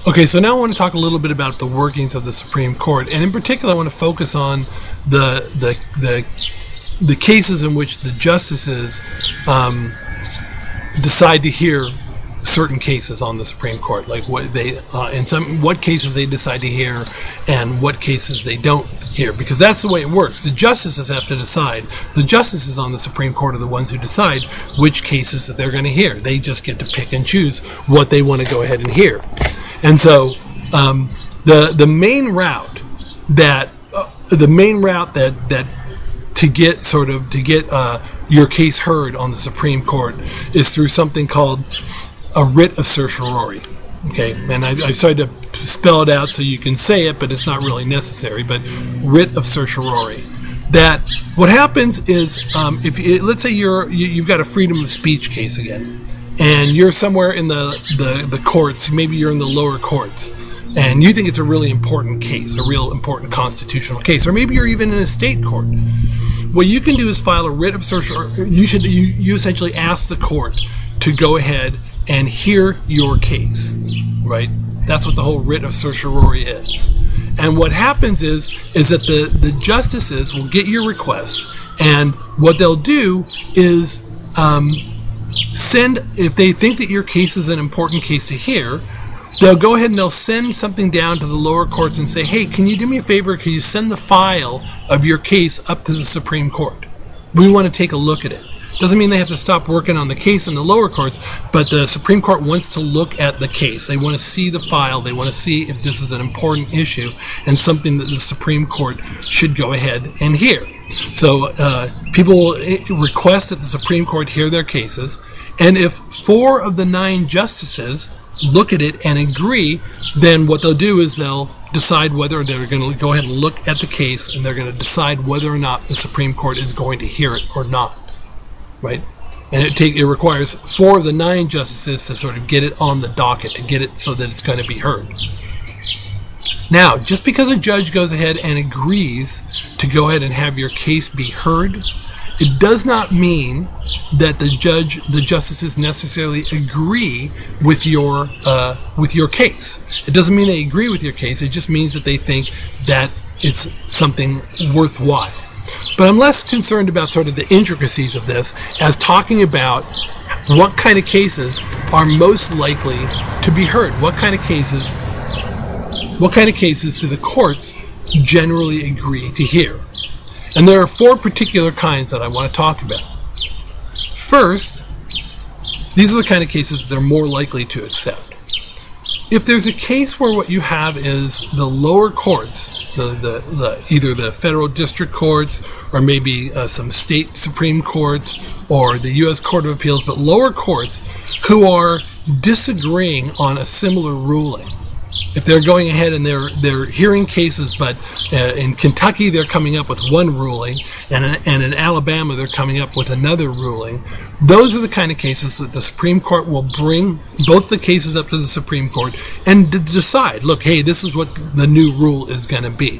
Okay, so now I want to talk a little bit about the workings of the Supreme Court, and in particular, I want to focus on the cases in which the justices decide to hear certain cases on the Supreme Court, like what they what cases they decide to hear and what cases they don't hear, because that's the way it works. The justices have to decide. The justices on the Supreme Court are the ones who decide which cases that they're going to hear. They just get to pick and choose what they want to go ahead and hear. And so the main route that to get your case heard on the Supreme Court is through something called a writ of certiorari. Okay, and I started to spell it out so you can say it, but it's not really necessary. But writ of certiorari. That what happens is let's say you've got a freedom of speech case again, and you're somewhere in the courts, maybe you're in the lower courts, and you think it's a really important case, a real important constitutional case, or maybe you're even in a state court. What you can do is file a writ of certiorari. You essentially ask the court to go ahead and hear your case, right? That's what the whole writ of certiorari is. And what happens is that the justices will get your request, and what they'll do is if they think that your case is an important case to hear, they'll go ahead and they'll send something down to the lower courts and say, hey, can you do me a favor? Can you send the file of your case up to the Supreme Court? We want to take a look at it. Doesn't mean they have to stop working on the case in the lower courts, but the Supreme Court wants to look at the case. They want to see the file. They want to see if this is an important issue and something that the Supreme Court should go ahead and hear. So people request that the Supreme Court hear their cases, and if 4 of the 9 justices look at it and agree, then what they'll do is they'll decide whether they're going to go ahead and look at the case, and they're going to decide whether or not the Supreme Court is going to hear it or not. Right? And it requires 4 of the 9 justices to sort of get it on the docket, to get it so that it's going to be heard. Now, just because a judge goes ahead and agrees to go ahead and have your case be heard, it does not mean that the justices necessarily agree with your case. It doesn't mean they agree with your case. It just means that they think that it's something worthwhile. But I'm less concerned about sort of the intricacies of this as talking about what kind of cases are most likely to be heard. What kind of cases do the courts generally agree to hear? And there are 4 particular kinds that I want to talk about. First, these are the kind of cases that they're more likely to accept. If there's a case where what you have is the lower courts, either the federal district courts or maybe some state Supreme Courts or the U.S. Court of Appeals, but lower courts who are disagreeing on a similar ruling. If they're going ahead and they're hearing cases, but in Kentucky they're coming up with one ruling, and in Alabama they're coming up with another ruling, those are the kind of cases that the Supreme Court will bring both the cases up to the Supreme Court and decide, look, hey, this is what the new rule is going to be.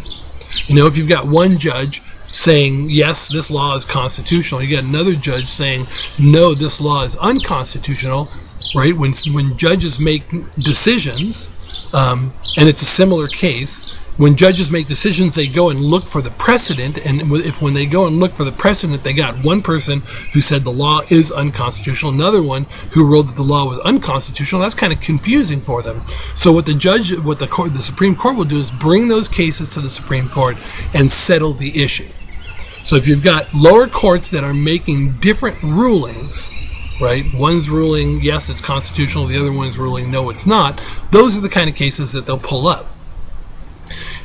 You know, if you've got one judge saying, yes, this law is constitutional, you got another judge saying, no, this law is unconstitutional, right? When judges make decisions, and it's a similar case, when judges make decisions, they go and look for the precedent, and when they go and look for the precedent, they got one person who said the law is unconstitutional, another one who ruled that the law was unconstitutional. That's kind of confusing for them. So what the Supreme Court will do is bring those cases to the Supreme Court and settle the issue. So if you've got lower courts that are making different rulings, right? One's ruling, yes, it's constitutional. The other one's ruling, no, it's not. Those are the kind of cases that they'll pull up.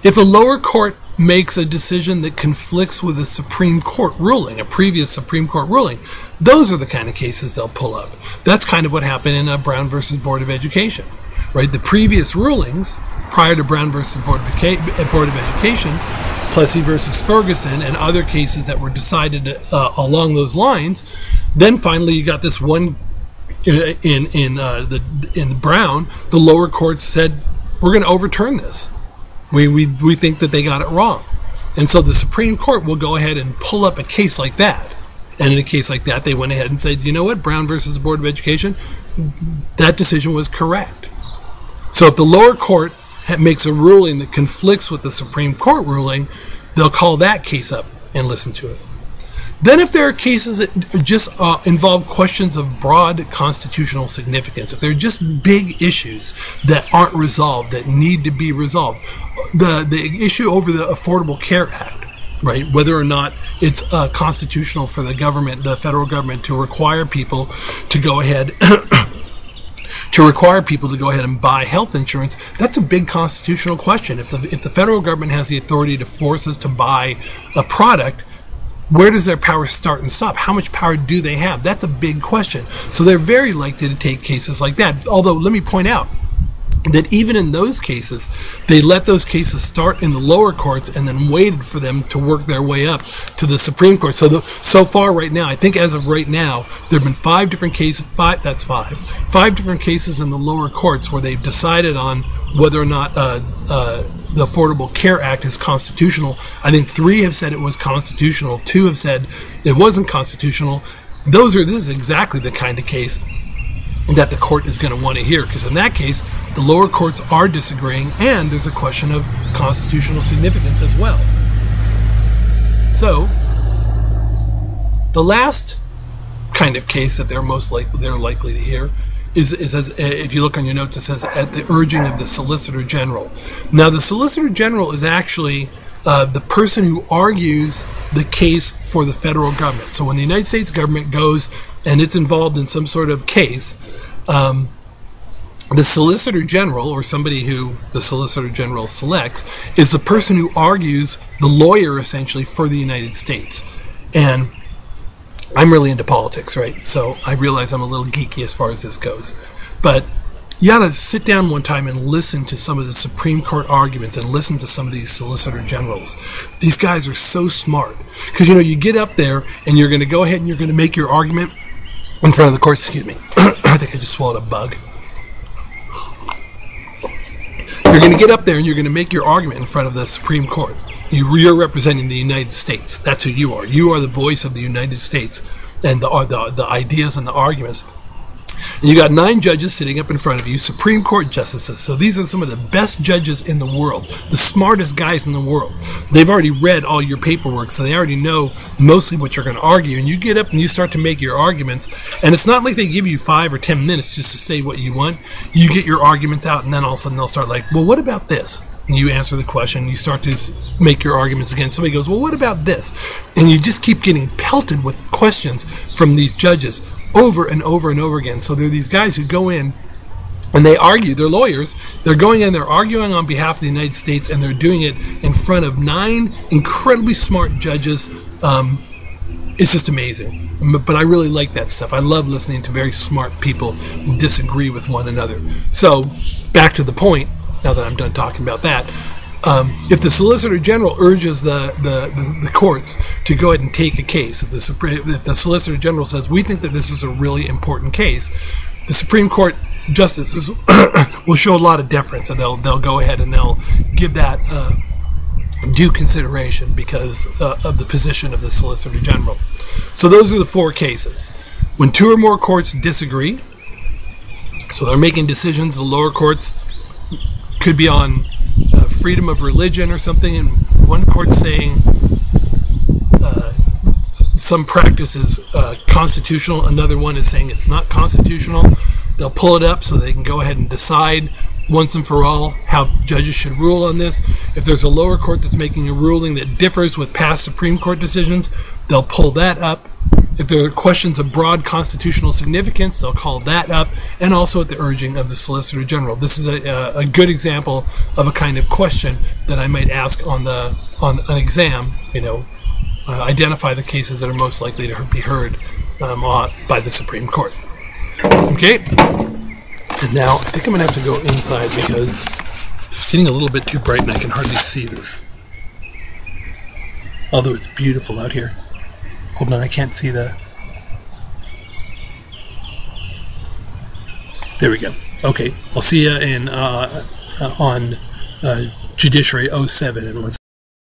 If a lower court makes a decision that conflicts with a Supreme Court ruling, a previous Supreme Court ruling, those are the kind of cases they'll pull up. That's kind of what happened in Brown versus Board of Education, right? The previous rulings prior to Brown versus Board of Education, Plessy versus Ferguson, and other cases that were decided along those lines. Then finally, you got this one in Brown. The lower court said, "We're going to overturn this. We think that they got it wrong," and so the Supreme Court will go ahead and pull up a case like that. And in a case like that, they went ahead and said, "You know what? Brown versus the Board of Education, that decision was correct." So if the lower court makes a ruling that conflicts with the Supreme Court ruling, they'll call that case up and listen to it. Then if there are cases that just involve questions of broad constitutional significance, if they're just big issues that aren't resolved, that need to be resolved, the issue over the Affordable Care Act, right, whether or not it's constitutional for the government, the federal government, to require people to go ahead and buy health insurance, that's a big constitutional question. If the federal government has the authority to force us to buy a product, where does their power start and stop? How much power do they have? That's a big question. So they're very likely to take cases like that. Although, let me point out that even in those cases, they let those cases start in the lower courts and then waited for them to work their way up to the Supreme Court. So far right now, I think as of right now, there have been 5 different cases, 5 different cases in the lower courts where they've decided on whether or not the Affordable Care Act is constitutional. I think 3 have said it was constitutional, 2 have said it wasn't constitutional. This is exactly the kind of case that the court is going to want to hear, because in that case, the lower courts are disagreeing, and there's a question of constitutional significance as well. So, the last kind of case that they're likely to hear is as, if you look on your notes, it says at the urging of the Solicitor General. Now, the Solicitor General is actually the person who argues the case for the federal government. So when the United States government goes and it's involved in some sort of case, the Solicitor General, or somebody who the Solicitor General selects, is the person who argues, the lawyer essentially, for the United States. And I'm really into politics, right? So I realize I'm a little geeky as far as this goes. But you ought to sit down one time and listen to some of the Supreme Court arguments and listen to some of these Solicitor Generals. These guys are so smart. Because, you get up there and you're going to go ahead and you're going to make your argument in front of the court. Excuse me. I think I just swallowed a bug. You're going to get up there and you're going to make your argument in front of the Supreme Court. You're representing the United States. That's who you are. You are the voice of the United States and the ideas and the arguments. And you got 9 judges sitting up in front of you, Supreme Court justices. So these are some of the best judges in the world, the smartest guys in the world. They've already read all your paperwork, so they already know mostly what you're going to argue. And you get up and you start to make your arguments. And it's not like they give you 5 or 10 minutes just to say what you want. You get your arguments out, and then all of a sudden they'll start like, well, what about this? And you answer the question, you start to make your arguments again. Somebody goes, well, what about this? And you just keep getting pelted with questions from these judges over and over and over again. So there are these guys who go in and they argue. They're lawyers. They're going in, they're arguing on behalf of the United States, and they're doing it in front of 9 incredibly smart judges. It's just amazing. But I really like that stuff. I love listening to very smart people disagree with one another. So back to the point, now that I'm done talking about that, if the Solicitor General urges the courts to go ahead and take a case, if the Solicitor General says, we think that this is a really important case, the Supreme Court justices will show a lot of deference, and they'll go ahead and they'll give that due consideration because of the position of the Solicitor General. So those are the 4 cases. When 2 or more courts disagree, so they're making decisions, the lower courts could be on freedom of religion or something, and one court saying some practice is constitutional, another one is saying it's not constitutional. They'll pull it up so they can go ahead and decide once and for all how judges should rule on this. If there's a lower court that's making a ruling that differs with past Supreme Court decisions, they'll pull that up. If there are questions of broad constitutional significance, they'll call that up, and also at the urging of the Solicitor General. This is a good example of a kind of question that I might ask on an exam. Identify the cases that are most likely to be heard by the Supreme Court. Okay, and now I think I'm going to have to go inside because it's getting a little bit too bright and I can hardly see this. Although it's beautiful out here. Hold on, I can't see the... There we go. Okay, I'll see you on Judiciary 07 in 1 second.